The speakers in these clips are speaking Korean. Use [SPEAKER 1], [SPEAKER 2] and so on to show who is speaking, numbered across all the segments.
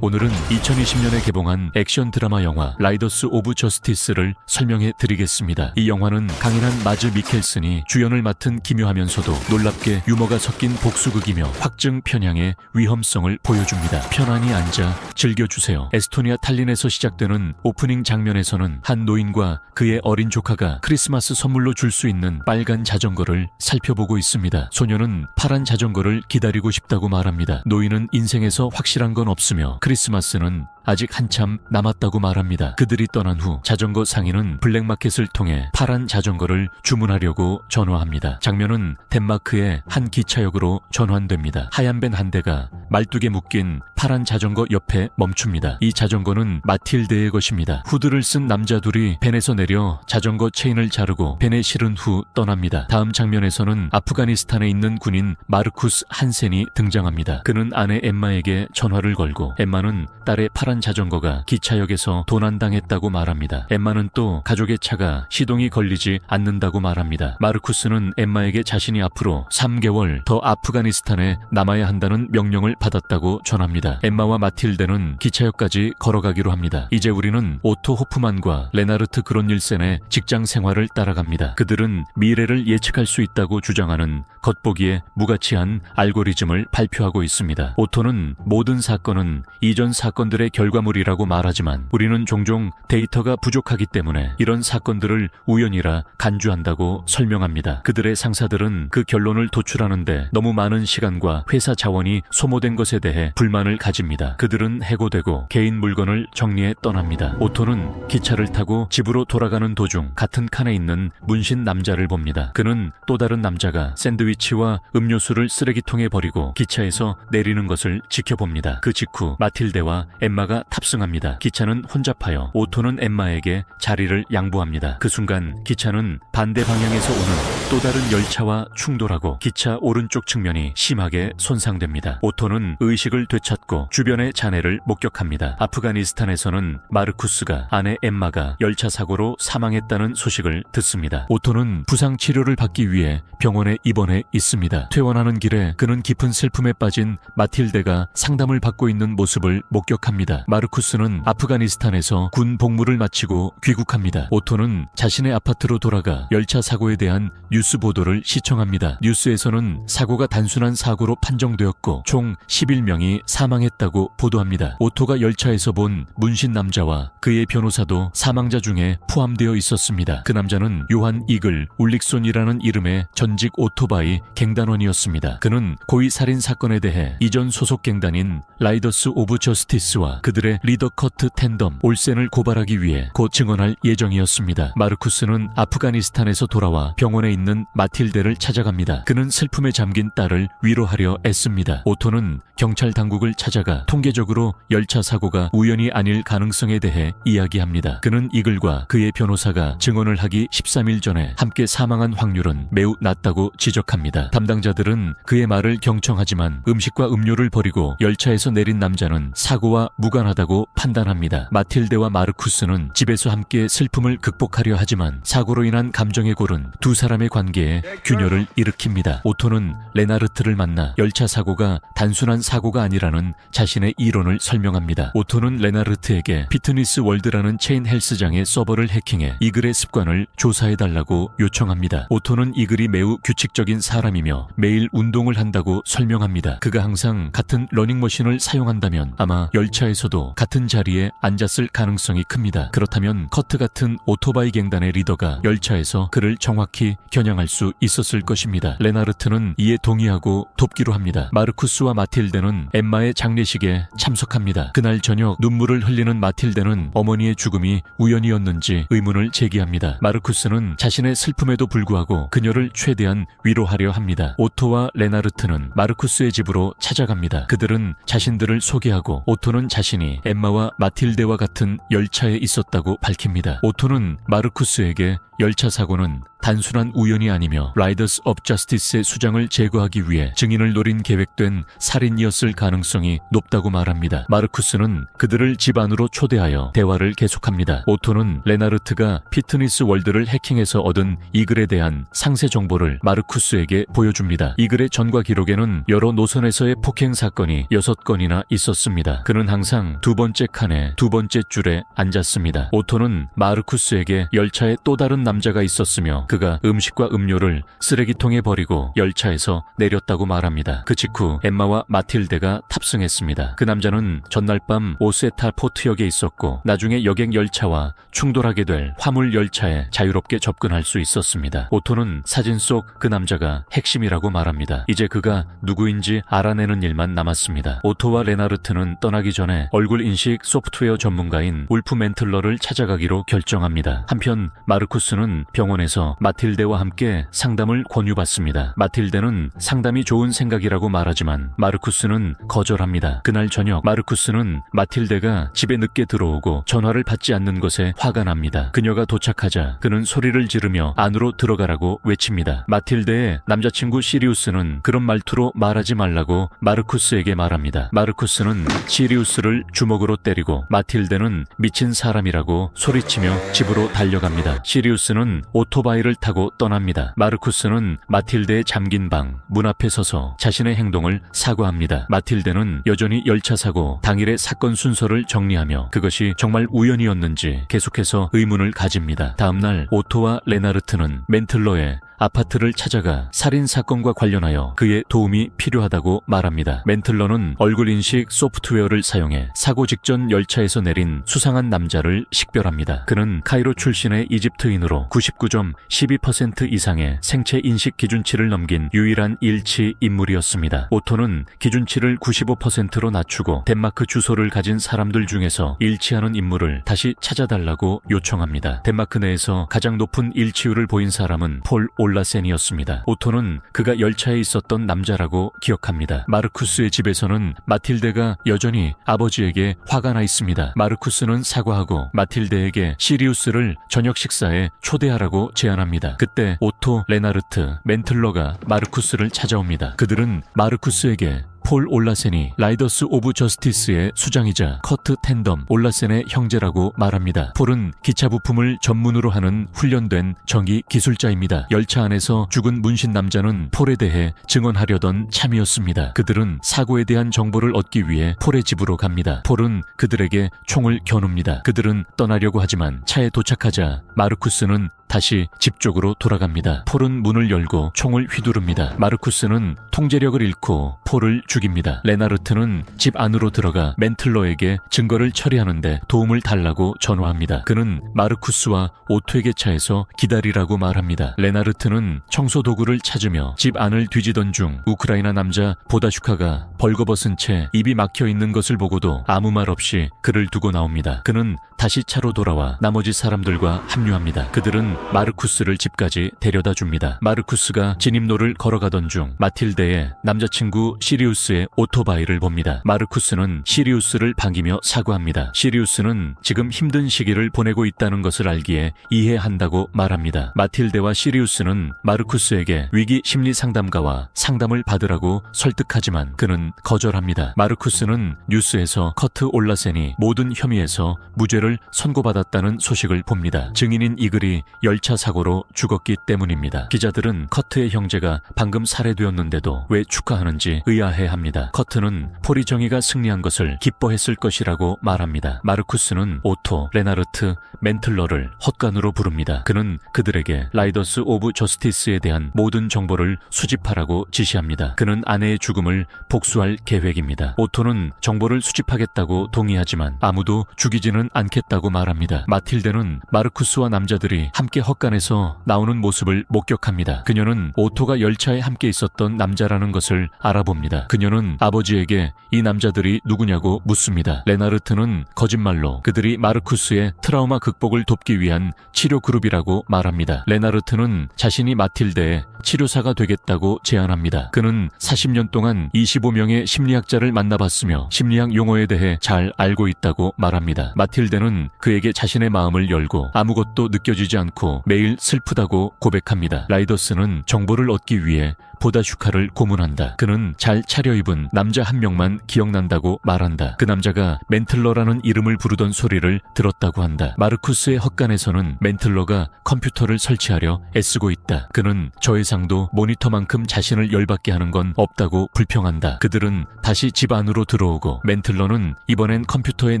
[SPEAKER 1] 오늘은 2020년에 개봉한 액션 드라마 영화 라이더스 오브 저스티스를 설명해 드리겠습니다. 이 영화는 강인한 마즈 미켈슨이 주연을 맡은 기묘하면서도 놀랍게 유머가 섞인 복수극이며 확증 편향의 위험성을 보여줍니다. 편안히 앉아 즐겨주세요. 에스토니아 탈린에서 시작되는 오프닝 장면에서는 한 노인과 그의 어린 조카가 크리스마스 선물로 줄 수 있는 빨간 자전거를 살펴보고 있습니다. 소녀는 파란 자전거를 기다리고 싶다고 말합니다. 노인은 인생에서 확실한 건 없으며 크리스마스는 아직 한참 남았다고 말합니다. 그들이 떠난 후 자전거 상인은 블랙마켓을 통해 파란 자전거를 주문하려고 전화합니다. 장면은 덴마크의 한 기차역으로 전환됩니다. 하얀 밴 한 대가 말뚝에 묶인 파란 자전거 옆에 멈춥니다. 이 자전거는 마틸데의 것입니다. 후드를 쓴 남자 둘이 밴에서 내려 자전거 체인을 자르고 밴에 실은 후 떠납니다. 다음 장면에서는 아프가니스탄에 있는 군인 마르쿠스 한센이 등장합니다. 그는 아내 엠마에게 전화를 걸고 엠마는 딸의 파란 자전거가 기차역에서 도난당했다고 말합니다. 엠마는 또 가족의 차가 시동이 걸리지 않는다고 말합니다. 마르쿠스는 엠마에게 자신이 앞으로 3개월 더 아프가니스탄에 남아야 한다는 명령을 받았다고 전합니다. 엠마와 마틸데는 기차역까지 걸어가기로 합니다. 이제 우리는 오토 호프만과 레나르트 그론닐센의 직장 생활을 따라갑니다. 그들은 미래를 예측할 수 있다고 주장하는 겉보기에 무가치한 알고리즘을 발표하고 있습니다. 오토는 모든 사건은 이전 사건들의 결과물이라고 말하지만 우리는 종종 데이터가 부족하기 때문에 이런 사건들을 우연이라 간주한다고 설명합니다. 그들의 상사들은 그 결론을 도출하는데 너무 많은 시간과 회사 자원이 소모된 것에 대해 불만을 가집니다. 그들은 해고되고 개인 물건을 정리해 떠납니다. 오토는 기차를 타고 집으로 돌아가는 도중 같은 칸에 있는 문신 남자를 봅니다. 그는 또 다른 남자가 샌드위치와 음료수를 쓰레기통에 버리고 기차에서 내리는 것을 지켜봅니다. 그 직후 마틸데와 엠마가 탑승합니다. 기차는 혼잡하여 오토는 엠마에게 자리를 양보합니다. 그 순간 기차는 반대 방향에서 오는 또 다른 열차와 충돌하고 기차 오른쪽 측면이 심하게 손상됩니다. 오토는 의식을 되찾고 주변의 잔해를 목격합니다. 아프가니스탄에서는 마르쿠스가 아내 엠마가 열차 사고로 사망했다는 소식을 듣습니다. 오토는 부상 치료를 받기 위해 병원에 입원해 있습니다. 퇴원하는 길에 그는 깊은 슬픔에 빠진 마틸데가 상담을 받고 있는 모습을 목격합니다. 마르쿠스는 아프가니스탄에서 군 복무를 마치고 귀국합니다. 오토는 자신의 아파트로 돌아가 열차 사고에 대한 뉴스 보도를 시청합니다. 뉴스에서는 사고가 단순한 사고로 판정되었고 총 11명이 사망했다고 보도합니다. 오토가 열차에서 본 문신 남자와 그의 변호사도 사망자 중에 포함되어 있었습니다. 그 남자는 요한 이글 울릭손이라는 이름의 전직 오토바이 갱단원이었습니다. 그는 고의 살인 사건에 대해 이전 소속 갱단인 라이더스 오브 저스티스와 그들의 리더 커트 텐덤 올센을 고발하기 위해 곧 증언할 예정이었습니다. 마르쿠스는 아프가니스탄에서 돌아와 병원에 있는 마틸데를 찾아갑니다. 그는 슬픔에 잠긴 딸을 위로하려 애씁니다. 오토는 경찰 당국을 찾아가 통계적으로 열차 사고가 우연이 아닐 가능성에 대해 이야기합니다. 그는 이글과 그의 변호사가 증언을 하기 13일 전에 함께 사망한 확률은 매우 낮다고 지적합니다. 담당자들은 그의 말을 경청하지만 음식과 음료를 버리고 열차에서 내린 남자는 사고와 무관하다고 판단합니다. 마틸데와 마르쿠스는 집에서 함께 슬픔을 극복하려 하지만 사고로 인한 감정의 골은 두 사람의 관계에 균열을 일으킵니다. 오토는 레나르트를 만나 열차 사고가 단순한 사고가 아니라는 자신의 이론을 설명합니다. 오토는 레나르트에게 피트니스 월드라는 체인 헬스장의 서버를 해킹해 이글의 습관을 조사해달라고 요청합니다. 오토는 이글이 매우 규칙적인 사람이며 매일 운동을 한다고 설명합니다. 그가 항상 같은 러닝머신을 사용한다면 아마 열차에서도 같은 자리에 앉았을 가능성이 큽니다. 그렇다면 커트 같은 오토바이 갱단의 리더가 열차에서 그를 정확히 겨냥할 수 있었을 것입니다. 레나르트는 이에 동의하고 돕기로 합니다. 마르쿠스와 마틸데는 엠마의 장례식에 참석합니다. 그날 저녁 눈물을 흘리는 마틸데는 어머니의 죽음이 우연이었는지 의문을 제기합니다. 마르쿠스는 자신의 슬픔에도 불구하고 그녀를 최대한 위로하려 합니다. 오토와 레나르트는 마르쿠스의 집으로 찾아갑니다. 그들은 자신들을 소개하고 오토는 자신이 엠마와 마틸데와 같은 열차에 있었다고 밝힙니다. 오토는 마르쿠스에게 열차 사고는 단순한 우연이 아니며 라이더스 업 저스티스의 수장을 제거하기 위해 증인을 노린 계획된 살인이었을 가능성이 높다고 말합니다. 마르쿠스는 그들을 집 안으로 초대하여 대화를 계속합니다. 오토는 레나르트가 피트니스 월드를 해킹해서 얻은 이글에 대한 상세 정보를 마르쿠스에게 보여줍니다. 이글의 전과 기록에는 여러 노선에서의 폭행 사건이 6건이나 있었습니다. 그는 항상 열차장 두 번째 칸의 두 번째 줄에 앉았습니다. 오토는 마르쿠스에게 열차에 또 다른 남자가 있었으며 그가 음식과 음료를 쓰레기통에 버리고 열차에서 내렸다고 말합니다. 그 직후 엠마와 마틸데가 탑승했습니다. 그 남자는 전날 밤 오세타 포트역에 있었고 나중에 여객 열차와 충돌하게 될 화물 열차에 자유롭게 접근할 수 있었습니다. 오토는 사진 속 그 남자가 핵심이라고 말합니다. 이제 그가 누구인지 알아내는 일만 남았습니다. 오토와 레나르트는 떠나기 전에 얼굴 인식 소프트웨어 전문가인 울프 멘틀러를 찾아가기로 결정합니다. 한편 마르쿠스는 병원에서 마틸데와 함께 상담을 권유받습니다. 마틸데는 상담이 좋은 생각이라고 말하지만 마르쿠스는 거절합니다. 그날 저녁 마르쿠스는 마틸데가 집에 늦게 들어오고 전화를 받지 않는 것에 화가 납니다. 그녀가 도착하자 그는 소리를 지르며 안으로 들어가라고 외칩니다. 마틸데의 남자친구 시리우스는 그런 말투로 말하지 말라고 마르쿠스에게 말합니다. 마르쿠스는 시리우스를 주먹으로 때리고 마틸데는 미친 사람이라고 소리치며 집으로 달려갑니다. 시리우스는 오토바이를 타고 떠납니다. 마르쿠스는 마틸데의 잠긴 방 문 앞에 서서 자신의 행동을 사과합니다. 마틸데는 여전히 열차 사고 당일의 사건 순서를 정리하며 그것이 정말 우연이었는지 계속해서 의문을 가집니다. 다음날 오토와 레나르트는 멘틀러의 아파트를 찾아가 살인사건과 관련하여 그의 도움이 필요하다고 말합니다. 멘틀러는 얼굴인식 소프트웨어를 사용해 사고 직전 열차에서 내린 수상한 남자를 식별합니다. 그는 카이로 출신의 이집트인으로 99.12% 이상의 생체 인식 기준치를 넘긴 유일한 일치 인물이었습니다. 오토는 기준치를 95%로 낮추고 덴마크 주소를 가진 사람들 중에서 일치하는 인물을 다시 찾아달라고 요청합니다. 덴마크 내에서 가장 높은 일치율을 보인 사람은 폴 올라센이었습니다. 오토는 그가 열차에 있었던 남자라고 기억합니다. 마르쿠스의 집에서는 마틸데가 여전히 아버지에게 화가 나 있습니다. 마르쿠스는 사과하고 마틸데에게 시리우스를 저녁 식사에 초대하라고 제안합니다. 그때 오토, 레나르트, 멘틀러가 마르쿠스를 찾아옵니다. 그들은 마르쿠스에게 폴 올라센이 라이더스 오브 저스티스의 수장이자 커트 텐덤 올라센의 형제라고 말합니다. 폴은 기차 부품을 전문으로 하는 훈련된 정기 기술자입니다. 열차 안에서 죽은 문신 남자는 폴에 대해 증언하려던 참이었습니다. 그들은 사고에 대한 정보를 얻기 위해 폴의 집으로 갑니다. 폴은 그들에게 총을 겨눕니다. 그들은 떠나려고 하지만 차에 도착하자 마르쿠스는 다시 집 쪽으로 돌아갑니다. 폴은 문을 열고 총을 휘두릅니다. 마르쿠스는 통제력을 잃고 폴을 죽입니다. 레나르트는 집 안으로 들어가 멘틀러에게 증거를 처리하는데 도움을 달라고 전화합니다. 그는 마르쿠스와 오토에게 차에서 기다리라고 말합니다. 레나르트는 청소 도구를 찾으며 집 안을 뒤지던 중 우크라이나 남자 보다슈카가 벌거벗은 채 입이 막혀 있는 것을 보고도 아무 말 없이 그를 두고 나옵니다. 그는 다시 차로 돌아와 나머지 사람들과 합류합니다. 그들은 마르쿠스를 집까지 데려다 줍니다. 마르쿠스가 진입로를 걸어가던 중 마틸데의 남자친구 시리우스의 오토바이를 봅니다. 마르쿠스는 시리우스를 반기며 사과합니다. 시리우스는 지금 힘든 시기를 보내고 있다는 것을 알기에 이해한다고 말합니다. 마틸데와 시리우스는 마르쿠스에게 위기 심리 상담가와 상담을 받으라고 설득하지만 그는 거절합니다. 마르쿠스는 뉴스에서 커트 올라센이 모든 혐의에서 무죄를 선고받았다는 소식을 봅니다. 증인인 이글이 열차 사고로 죽었기 때문입니다. 기자들은 커트의 형제가 방금 살해되었는데도 왜 축하하는지 의아해합니다. 커트는 폴이 정의가 승리한 것을 기뻐했을 것이라고 말합니다. 마르쿠스는 오토, 레나르트, 멘틀러를 헛간으로 부릅니다. 그는 그들에게 라이더스 오브 저스티스에 대한 모든 정보를 수집하라고 지시합니다. 그는 아내의 죽음을 복수할 계획입니다. 오토는 정보를 수집하겠다고 동의하지만 아무도 죽이지는 않겠다고 말합니다. 마틸데는 마르쿠스와 남자들이 함께 헛간에서 나오는 모습을 목격합니다. 그녀는 오토가 열차에 함께 있었던 남자라는 것을 알아봅니다. 그녀는 아버지에게 이 남자들이 누구냐고 묻습니다. 레나르트는 거짓말로 그들이 마르쿠스의 트라우마 극복을 돕기 위한 치료 그룹이라고 말합니다. 레나르트는 자신이 마틸데의 치료사가 되겠다고 제안합니다. 그는 40년 동안 25명의 심리학자를 만나봤으며 심리학 용어에 대해 잘 알고 있다고 말합니다. 마틸데는 그에게 자신의 마음을 열고 아무것도 느껴지지 않고 매일 슬프다고 고백합니다. 라이더스는 정보를 얻기 위해 보다슈카를 고문한다. 그는 잘 차려입은 남자 한 명만 기억난다고 말한다. 그 남자가 멘틀러라는 이름을 부르던 소리를 들었다고 한다. 마르쿠스의 헛간에서는 멘틀러가 컴퓨터를 설치하려 애쓰고 있다. 그는 저 예상도 모니터만큼 자신을 열받게 하는 건 없다고 불평한다. 그들은 다시 집 안으로 들어오고 멘틀러는 이번엔 컴퓨터의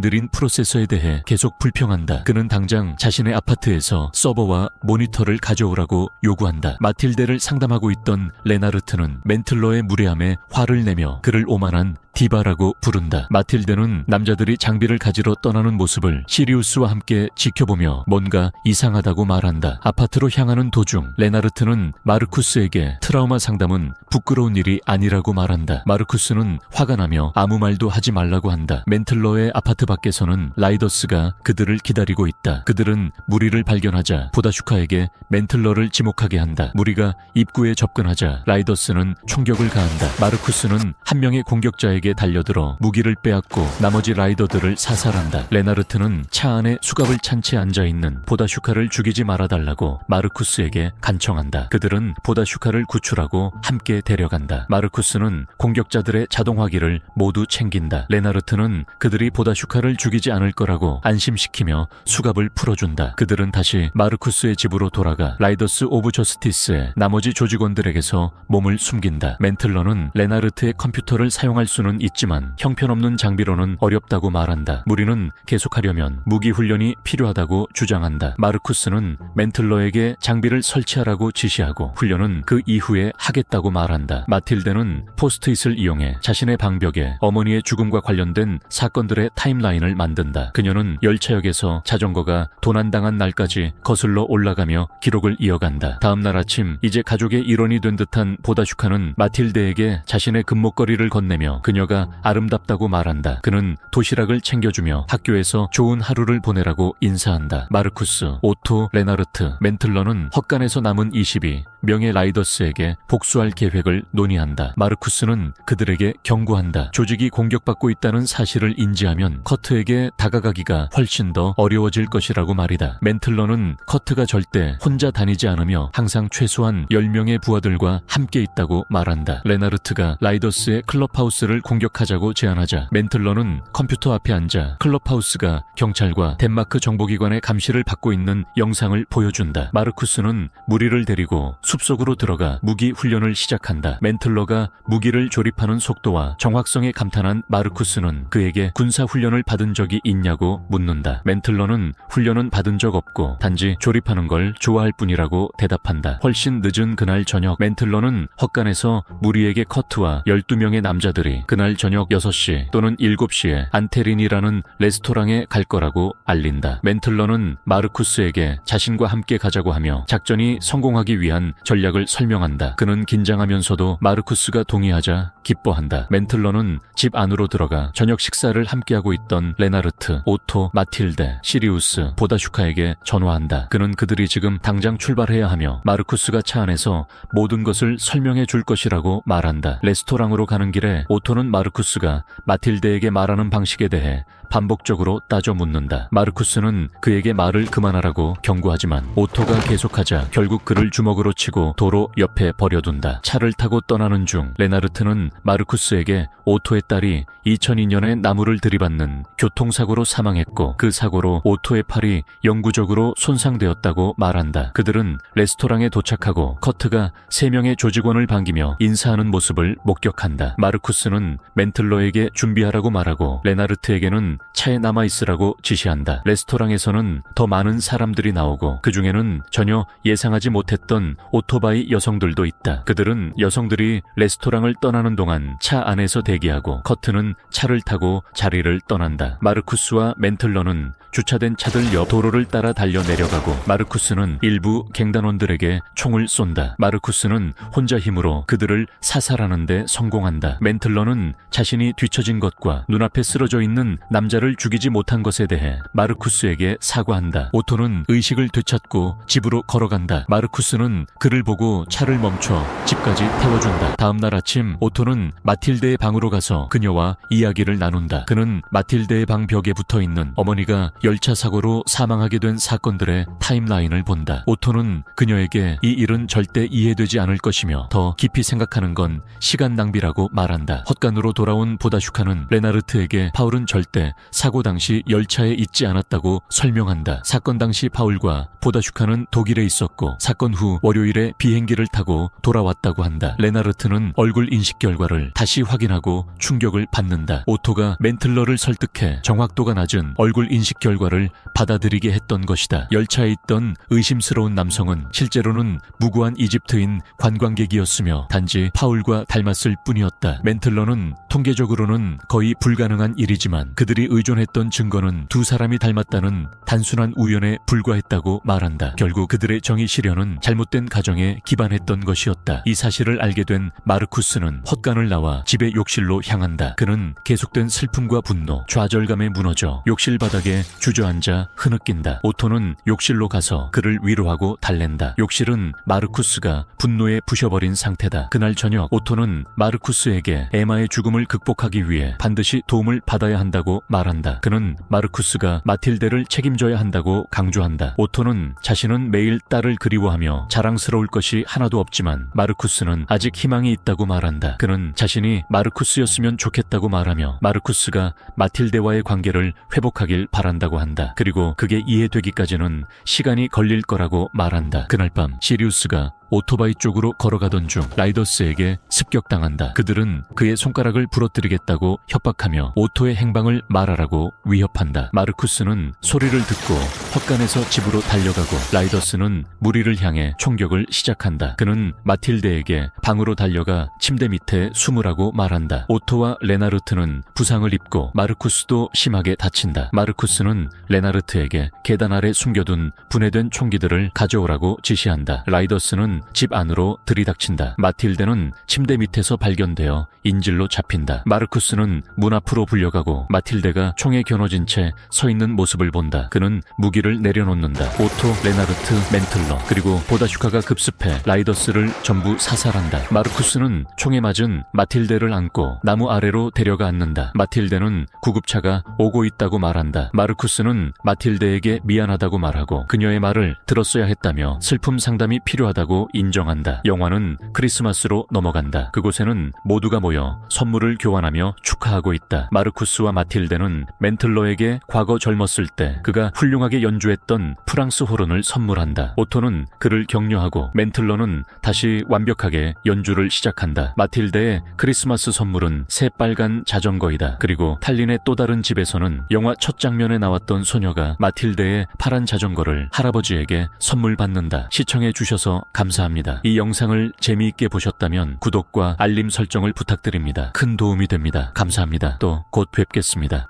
[SPEAKER 1] 느린 프로세서에 대해 계속 불평한다. 그는 당장 자신의 아파트에서 서버와 모니터를 가져오라고 요구한다. 마틸데를 상담하고 있던 레나르트는 멘틀러의 무례함에 화를 내며 그를 오만한 디바라고 부른다. 마틸데는 남자들이 장비를 가지러 떠나는 모습을 시리우스와 함께 지켜보며 뭔가 이상하다고 말한다. 아파트로 향하는 도중 레나르트는 마르쿠스에게 트라우마 상담은 부끄러운 일이 아니라고 말한다. 마르쿠스는 화가 나며 아무 말도 하지 말라고 한다. 멘틀러의 아파트 밖에서는 라이더스가 그들을 기다리고 있다. 그들은 무리를 발견하자 보다슈카에게 멘틀러를 지목하게 한다. 무리가 입구에 접근하자 라이더스는 총격을 가한다. 마르쿠스는 한 명의 공격자에게 달려들어 무기를 빼앗고 나머지 라이더들을 사살한다. 레나르트는 차 안에 수갑을 찬 채 앉아있는 보다슈카를 죽이지 말아달라고 마르쿠스에게 간청한다. 그들은 보다슈카를 구출하고 함께 데려간다. 마르쿠스는 공격자들의 자동화기를 모두 챙긴다. 레나르트는 그들이 보다슈카를 죽이지 않을 거라고 안심시키며 수갑을 풀어준다. 그들은 다시 마르쿠스의 집으로 돌아가 라이더스 오브 저스티스의 나머지 조직원들에게서 몸을 숨긴다. 멘틀러는 레나르트의 컴퓨터를 사용할 수는 있지만 형편없는 장비로는 어렵다고 말한다. 무리는 계속하려면 무기 훈련이 필요하다고 주장한다. 마르쿠스는 멘틀러에게 장비를 설치하라고 지시하고 훈련은 그 이후에 하겠다고 말한다. 마틸데는 포스트잇을 이용해 자신의 방벽에 어머니의 죽음과 관련된 사건들의 타임라인을 만든다. 그녀는 열차역에서 자전거가 도난당한 날까지 거슬러 올라가며 기록을 이어간다. 다음 날 아침 이제 가족의 일원이 된 듯한 보다슈카는 마틸데에게 자신의 금목걸이를 건네며 그녀가 아름답다고 말한다. 그는 도시락을 챙겨주며 학교에서 좋은 하루를 보내라고 인사한다. 마르쿠스, 오토, 레나르트, 멘틀러는 헛간에서 남은 20이 명예 라이더스에게 복수할 계획을 논의한다. 마르쿠스는 그들에게 경고한다. 조직이 공격받고 있다는 사실을 인지하면 커트에게 다가가기가 훨씬 더 어려워질 것이라고 말이다. 멘틀러는 커트가 절대 혼자 다니지 않으며 항상 최소한 10명의 부하들과 함께 있다고 말한다. 레나르트가 라이더스의 클럽하우스를 공격하자고 제안하자 멘틀러는 컴퓨터 앞에 앉아 클럽하우스가 경찰과 덴마크 정보기관의 감시를 받고 있는 영상을 보여준다. 마르쿠스는 무리를 데리고 숲속으로 들어가 무기 훈련을 시작한다. 멘틀러가 무기를 조립하는 속도와 정확성에 감탄한 마르쿠스는 그에게 군사 훈련을 받은 적이 있냐고 묻는다. 멘틀러는 훈련은 받은 적 없고 단지 조립하는 걸 좋아할 뿐이라고 대답한다. 훨씬 늦은 그날 저녁 멘틀러는 헛간에서 무리에게 커트와 12명의 남자들이 그날 저녁 6시 또는 7시에 안테린이라는 레스토랑에 갈 거라고 알린다. 멘틀러는 마르쿠스에게 자신과 함께 가자고 하며 작전이 성공하기 위한 전략을 설명한다. 그는 긴장하면서도 마르쿠스가 동의하자 기뻐한다. 멘틀러는 집 안으로 들어가 저녁 식사를 함께하고 있던 레나르트, 오토, 마틸데, 시리우스, 보다슈카에게 전화한다. 그는 그들이 지금 당장 출발해야 하며 마르쿠스가 차 안에서 모든 것을 설명해 줄 것이라고 말한다. 레스토랑으로 가는 길에 오토는 마르쿠스가 마틸데에게 말하는 방식에 대해 반복적으로 따져 묻는다. 마르쿠스는 그에게 말을 그만하라고 경고하지만 오토가 계속하자 결국 그를 주먹으로 치고 도로 옆에 버려둔다. 차를 타고 떠나는 중 레나르트는 마르쿠스에게 오토의 딸이 2002년에 나무를 들이받는 교통사고로 사망했고 그 사고로 오토의 팔이 영구적으로 손상되었다고 말한다. 그들은 레스토랑에 도착하고 커트가 3명의 조직원을 반기며 인사하는 모습을 목격한다. 마르쿠스는 멘틀러에게 준비하라고 말하고 레나르트에게는 차에 남아있으라고 지시한다. 레스토랑에서는 더 많은 사람들이 나오고 그 중에는 전혀 예상하지 못했던 오토바이 여성들도 있다. 그들은 여성들이 레스토랑을 떠나는 동안 차 안에서 대기하고 커트는 차를 타고 자리를 떠난다. 마르쿠스와 멘틀러는 주차된 차들 옆 도로를 따라 달려 내려가고 마르쿠스는 일부 갱단원들에게 총을 쏜다. 마르쿠스는 혼자 힘으로 그들을 사살하는 데 성공한다. 멘틀러는 자신이 뒤처진 것과 눈앞에 쓰러져 있는 남자 남자를 죽이지 못한 것에 대해 마르쿠스에게 사과한다. 오토는 의식을 되찾고 집으로 걸어간다. 마르쿠스는 그를 보고 차를 멈춰 집까지 태워준다. 다음날 아침 오토는 마틸데의 방으로 가서 그녀와 이야기를 나눈다. 그는 마틸데의 방 벽에 붙어있는 어머니가 열차 사고로 사망하게 된 사건들의 타임라인을 본다. 오토는 그녀에게 이 일은 절대 이해되지 않을 것이며 더 깊이 생각하는 건 시간 낭비라고 말한다. 헛간으로 돌아온 보다슈카는 레나르트에게 파울은 절대 사고 당시 열차에 있지 않았다고 설명한다. 사건 당시 파울과 보다슈카는 독일에 있었고 사건 후 월요일에 비행기를 타고 돌아왔다고 한다. 레나르트는 얼굴 인식 결과를 다시 확인하고 충격을 받는다. 오토가 멘틀러를 설득해 정확도가 낮은 얼굴 인식 결과를 받아들이게 했던 것이다. 열차에 있던 의심스러운 남성은 실제로는 무고한 이집트인 관광객이었으며 단지 파울과 닮았을 뿐이었다. 멘틀러는 통계적으로는 거의 불가능한 일이지만 그들이 의존했던 증거는 두 사람이 닮았다는 단순한 우연에 불과했다고 말한다. 결국 그들의 정의 실현은 잘못된 가정에 기반했던 것이었다. 이 사실을 알게 된 마르쿠스는 헛간을 나와 집의 욕실로 향한다. 그는 계속된 슬픔과 분노, 좌절감에 무너져 욕실 바닥에 주저앉아 흐느낀다. 오토는 욕실로 가서 그를 위로하고 달랜다. 욕실은 마르쿠스가 분노에 부셔버린 상태다. 그날 저녁 오토는 마르쿠스에게 에마의 죽음을 극복하기 위해 반드시 도움을 받아야 한다고 말한다. 그는 마르쿠스가 마틸데를 책임져야 한다고 강조한다. 오토는 자신은 매일 딸을 그리워하며 자랑스러울 것이 하나도 없지만 마르쿠스는 아직 희망이 있다고 말한다. 그는 자신이 마르쿠스였으면 좋겠다고 말하며 마르쿠스가 마틸데와의 관계를 회복하길 바란다고 한다. 그리고 그게 이해되기까지는 시간이 걸릴 거라고 말한다. 그날 밤 시리우스가 오토바이 쪽으로 걸어가던 중 라이더스에게 습격당한다. 그들은 그의 손가락을 부러뜨리겠다고 협박하며 오토의 행방을 말하라고 위협한다. 마르쿠스는 소리를 듣고 헛간에서 집으로 달려가고 라이더스는 무리를 향해 총격을 시작한다. 그는 마틸데에게 방으로 달려가 침대 밑에 숨으라고 말한다. 오토와 레나르트는 부상을 입고 마르쿠스도 심하게 다친다. 마르쿠스는 레나르트에게 계단 아래 숨겨둔 분해된 총기들을 가져오라고 지시한다. 라이더스는 집 안으로 들이닥친다. 마틸데는 침대 밑에서 발견되어 인질로 잡힌다. 마르쿠스는 문 앞으로 불려가고 마틸데가 총에 겨눠진 채 서 있는 모습을 본다. 그는 무기를 내려놓는다. 오토, 레나르트, 멘틀러 그리고 보다슈카가 급습해 라이더스를 전부 사살한다. 마르쿠스는 총에 맞은 마틸데를 안고 나무 아래로 데려가 앉는다. 마틸데는 구급차가 오고 있다고 말한다. 마르쿠스는 마틸데에게 미안하다고 말하고 그녀의 말을 들었어야 했다며 슬픔 상담이 필요하다고 인정한다. 영화는 크리스마스로 넘어간다. 그곳에는 모두가 모여 선물을 교환하며 축하하고 있다. 마르쿠스와 마틸데는 멘틀러에게 과거 젊었을 때 그가 훌륭하게 연주했던 프랑스 호른을 선물한다. 오토는 그를 격려하고 멘틀러는 다시 완벽하게 연주를 시작한다. 마틸데의 크리스마스 선물은 새빨간 자전거이다. 그리고 탈린의 또 다른 집에서는 영화 첫 장면에 나왔던 소녀가 마틸데의 파란 자전거를 할아버지에게 선물 받는다. 시청해 주셔서 감사합니다. 이 영상을 재미있게 보셨다면 구독과 알림 설정을 부탁드립니다. 큰 도움이 됩니다. 감사합니다. 또 곧 뵙겠습니다.